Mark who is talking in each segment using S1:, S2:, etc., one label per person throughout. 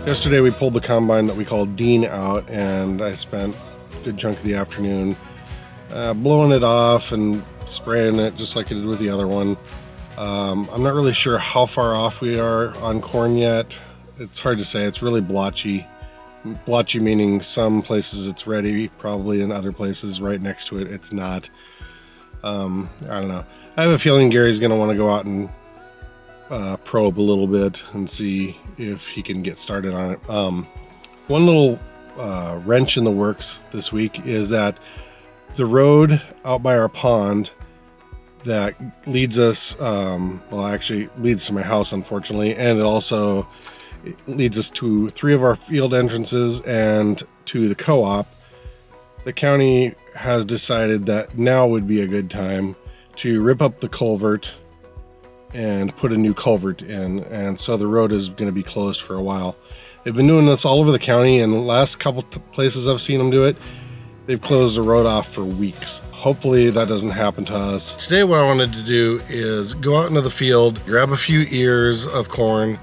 S1: Yesterday we pulled the combine that we call Dean out, and I spent a good chunk of the afternoon blowing it off and spraying it just like I did with the other one. I'm not really sure how far off we are on corn yet. It's hard to say. It's really blotchy. Blotchy meaning some places it's ready, probably in other places right next to it it's not. I don't know. I have a feeling Gary's going to want to go out and probe a little bit and see if he can get started on it. One little wrench in the works this week is that the road out by our pond that leads us, actually leads to my house, unfortunately, and it also leads us to 3 of our field entrances and to the co-op. The county has decided that now would be a good time to rip up the culvert and put a new culvert in, and so the road is going to be closed for a while. They've been doing this all over the county, and the last couple places I've seen them do it, they've closed the road off for weeks. Hopefully that doesn't happen to us. Today what I wanted to do is go out into the field, grab a few ears of corn,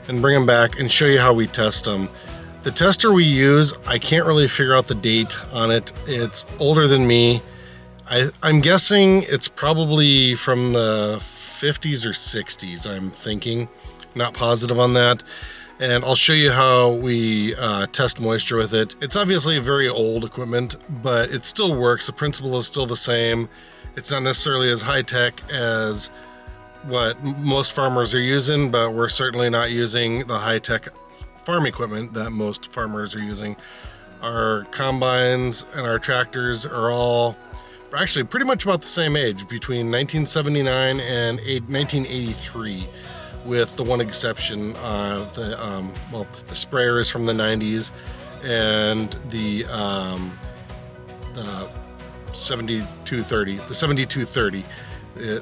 S1: and bring them back and show you how we test them. The tester we use, I can't really figure out the date on it. It's older than me. I'm guessing it's probably from the 50s or 60s, I'm thinking. Not positive on that. And I'll show you how we test moisture with it. It's obviously very old equipment, but it still works. The principle is still the same. It's not necessarily as high-tech as what most farmers are using, but we're certainly not using the high-tech farm equipment that most farmers are using. Our combines and our tractors are all actually pretty much about the same age, between 1979 and 1983, with the one exception of the sprayer is from the 90s, and the 7230. The 7230.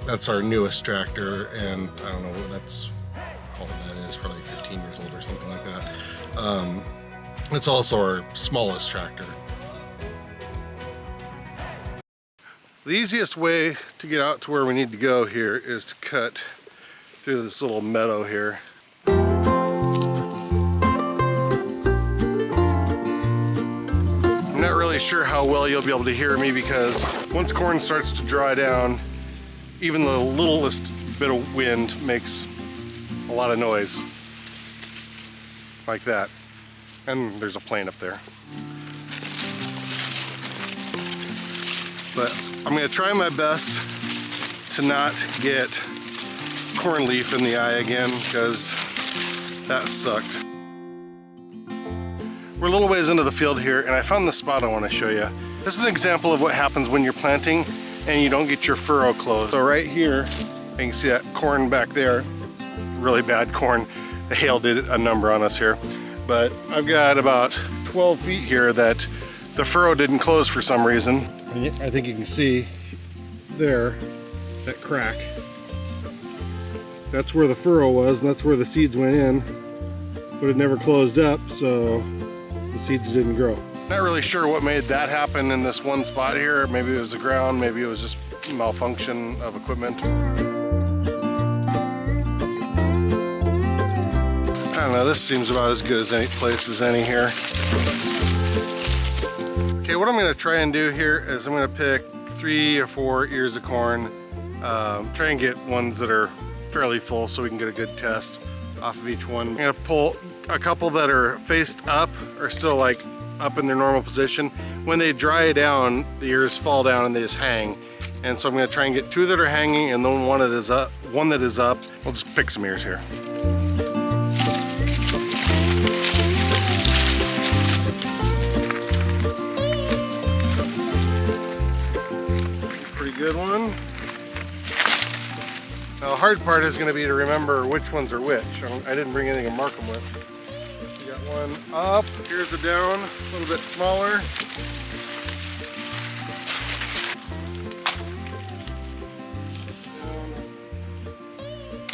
S1: That's our newest tractor, and I don't know, that's how old that is, probably 15 years old or something like that. It's also our smallest tractor. The easiest way to get out to where we need to go here is to cut through this little meadow here. I'm not really sure how well you'll be able to hear me, because once corn starts to dry down, even the littlest bit of wind makes a lot of noise, like that. And there's a plane up there. But I'm gonna try my best to not get corn leaf in the eye again, because that sucked. We're a little ways into the field here, and I found the spot I want to show you. This is an example of what happens when you're planting and you don't get your furrow closed. So right here, you can see that corn back there, really bad corn. The hail did a number on us here. But I've got about 12 feet here that the furrow didn't close for some reason. I think you can see there, that crack. That's where the furrow was, and that's where the seeds went in, but it never closed up, so the seeds didn't grow. Not really sure what made that happen in this one spot here. Maybe it was the ground, maybe it was just malfunction of equipment. I don't know, this seems about as good as any place as any here. Okay, what I'm gonna try and do here is I'm gonna pick 3 or 4 ears of corn, try and get ones that are fairly full so we can get a good test off of each one. I'm gonna pull a couple that are faced up, or still like up in their normal position. When they dry down, the ears fall down and they just hang. And so I'm gonna try and get 2 that are hanging and then one that is up. We'll just pick some ears here. Pretty good one. Now the hard part is going to be to remember which ones are which. I didn't bring anything to mark them with. We got one up, here's a down, a little bit smaller.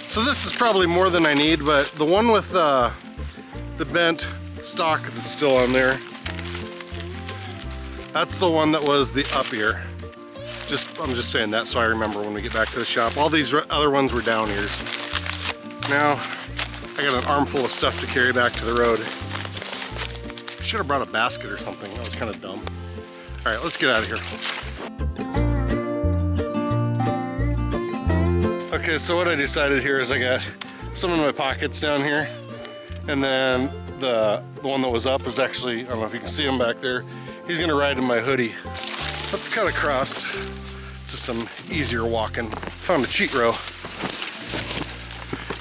S1: So this is probably more than I need, but the one with the bent stock that's still on there, that's the one that was the up ear. I'm just saying that so I remember when we get back to the shop. All these other ones were down ears. Now, I got an armful of stuff to carry back to the road. should have brought a basket or something. That was kind of dumb. All right, let's get out of here. Okay, so what I decided here is I got some in my pockets down here, and then the one that was up is actually, I don't know if you can see him back there, he's gonna ride in my hoodie. Let's cut across to some easier walking. Found a cheat row.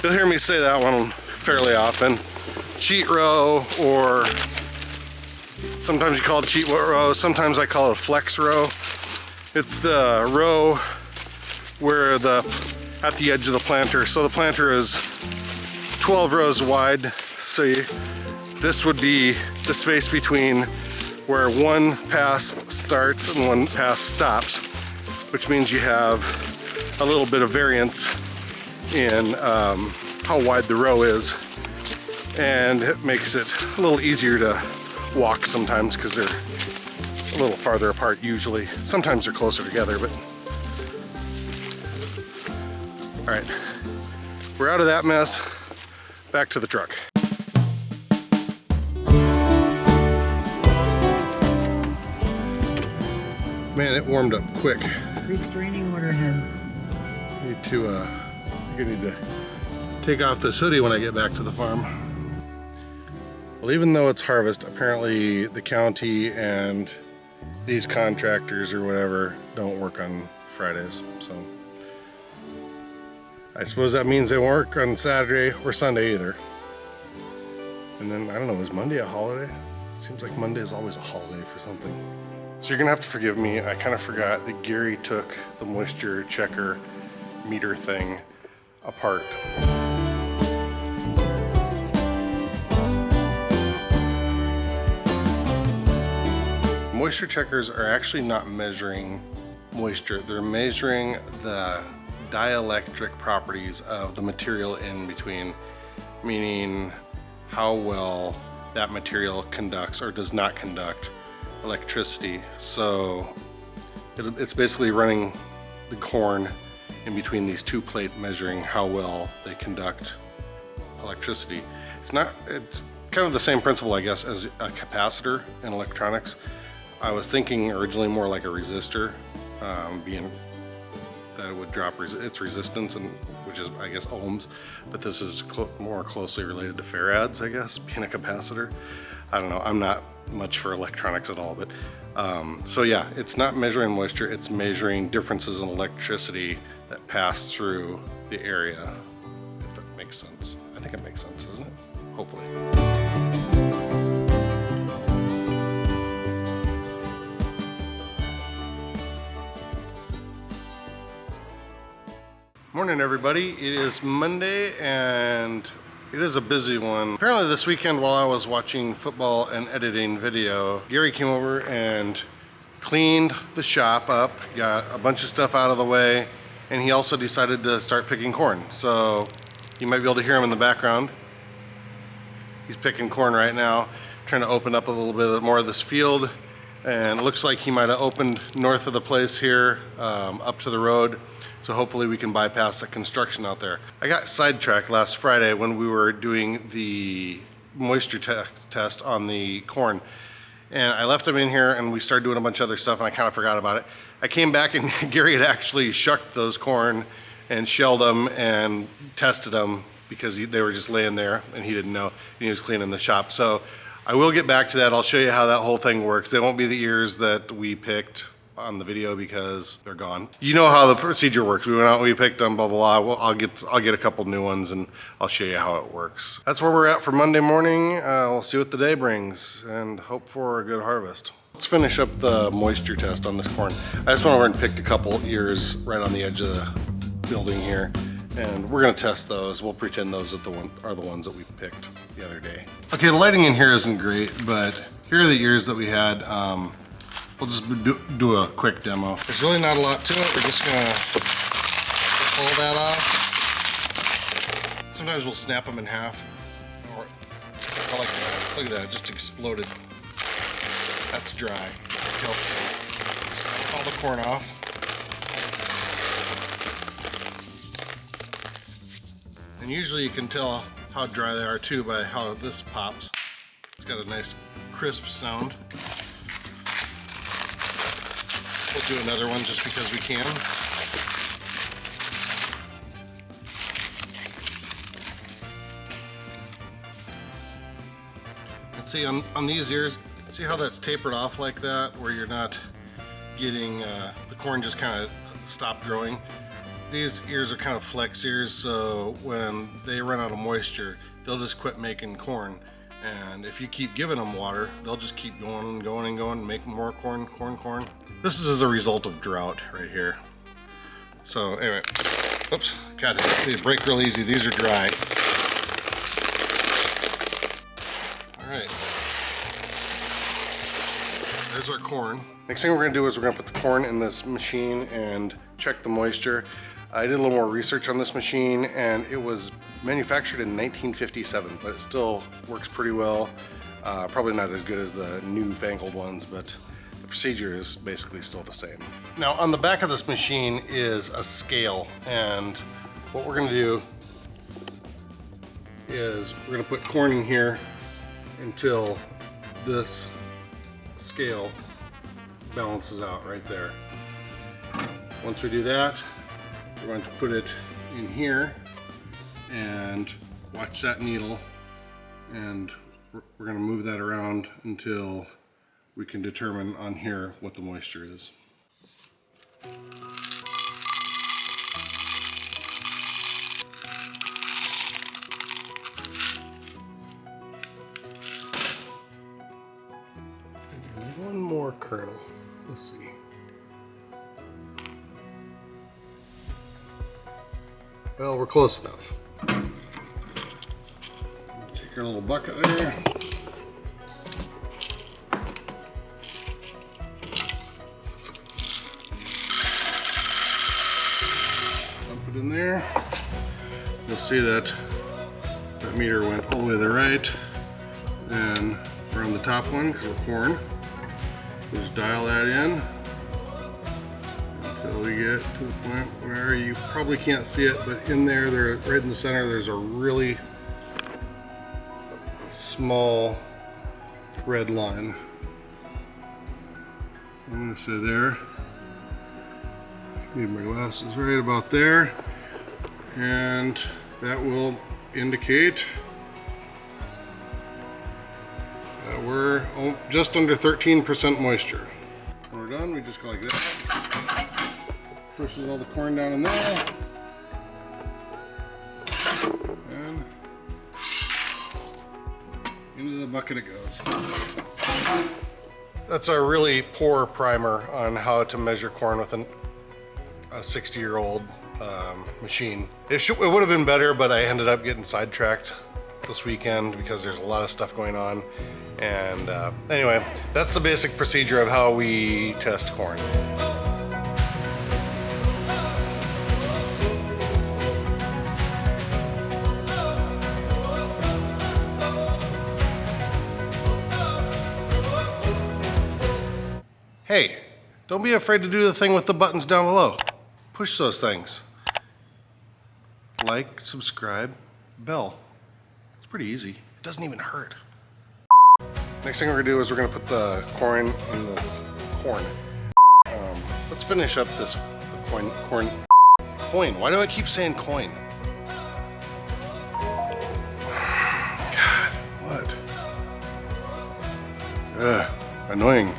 S1: You'll hear me say that one fairly often. Cheat row, or sometimes you call it cheat row, sometimes I call it a flex row. It's the row where at the edge of the planter. So the planter is 12 rows wide. So this would be the space between where one pass starts and one pass stops, which means you have a little bit of variance in how wide the row is. And it makes it a little easier to walk sometimes because they're a little farther apart usually. Sometimes they're closer together, but. All right, we're out of that mess. Back to the truck. Man, it warmed up quick.
S2: Restraining order him.
S1: I think I need to take off this hoodie when I get back to the farm. Well, even though it's harvest, apparently the county and these contractors or whatever don't work on Fridays, so. I suppose that means they won't work on Saturday or Sunday either. And then, I don't know, is Monday a holiday? It seems like Monday is always a holiday for something. So you're gonna have to forgive me, I kind of forgot that Gary took the moisture checker meter thing apart. Moisture checkers are actually not measuring moisture, they're measuring the dielectric properties of the material in between, meaning how well that material conducts or does not conduct electricity. So it's basically running the corn in between these two plates, measuring how well they conduct electricity. It's kind of the same principle, I guess, as a capacitor in electronics. I was thinking originally more like a resistor, being that it would drop its resistance, and which is, I guess, ohms, but this is more closely related to farads, I guess, being a capacitor. I don't know, I'm not much for electronics at all, but so yeah, it's not measuring moisture, it's measuring differences in electricity that pass through the area, if that makes sense. I think it makes sense, doesn't it? Hopefully. Morning everybody, it is Monday and it is a busy one. Apparently this weekend while I was watching football and editing video, Gary came over and cleaned the shop up, got a bunch of stuff out of the way, and he also decided to start picking corn. So you might be able to hear him in the background. He's picking corn right now, trying to open up a little bit more of this field, and it looks like he might have opened north of the place here, up to the road. So hopefully we can bypass the construction out there. I got sidetracked last Friday when we were doing the moisture test on the corn. And I left him in here and we started doing a bunch of other stuff and I kind of forgot about it. I came back and Gary had actually shucked those corn and shelled them and tested them because they were just laying there and he didn't know, and he was cleaning the shop. So I will get back to that. I'll show you how that whole thing works. They won't be the ears that we picked on the video because they're gone. You know how the procedure works. We went out, we picked them, blah, blah, blah. Well, I'll get a couple new ones and I'll show you how it works. That's where we're at for Monday morning. We'll see what the day brings and hope for a good harvest. Let's finish up the moisture test on this corn. I just went over and picked a couple ears right on the edge of the building here, and we're gonna test those. We'll pretend those are the ones that we picked the other day. Okay, the lighting in here isn't great, but here are the ears that we had. We'll just do a quick demo. There's really not a lot to it. We're just gonna pull that off. Sometimes we'll snap them in half. Or I like that. Look at that, it just exploded. That's dry. Snap all the corn off. And usually you can tell how dry they are too by how this pops. It's got a nice crisp sound. We'll do another one just because we can. And see on these ears, see how that's tapered off like that, where you're not getting the corn just kind of stopped growing. These ears are kind of flex ears, so when they run out of moisture, they'll just quit making corn. And if you keep giving them water, they'll just keep going and going and going and make more corn. This is as a result of drought right here. So anyway, oops, God, they break real easy. These are dry. All right, there's our corn. Next thing we're gonna do is we're gonna put the corn in this machine and check the moisture. I did a little more research on this machine, and it was manufactured in 1957, but it still works pretty well. Probably not as good as the newfangled ones, but the procedure is basically still the same. Now on the back of this machine is a scale, and what we're gonna do is we're gonna put corn in here until this scale balances out right there. Once we do that, we're going to put it in here and watch that needle, and we're going to move that around until we can determine on here what the moisture is. And one more kernel. Let's see. Well, we're close enough. Take our little bucket there. Dump it in there. You'll see that that meter went all the way to the right. And we're on the top one because we're corn. We'll just dial that in until we get to the point where you probably can't see it, but in there, right in the center, there's a really small red line. So I'm gonna say there. Need my glasses right about there, and that will indicate that we're just under 13% moisture. When we're done, we just go like that. Pushes all the corn down in there. And into the bucket it goes. That's a really poor primer on how to measure corn with a 60-year-old machine. It would have been better, but I ended up getting sidetracked this weekend because there's a lot of stuff going on. And anyway, that's the basic procedure of how we test corn. Hey, don't be afraid to do the thing with the buttons down below. Push those things. Like, subscribe, bell. It's pretty easy. It doesn't even hurt. Next thing we're gonna do is we're gonna put the corn in this corn. Let's finish up this coin. Why do I keep saying coin? God, what? Ugh, annoying.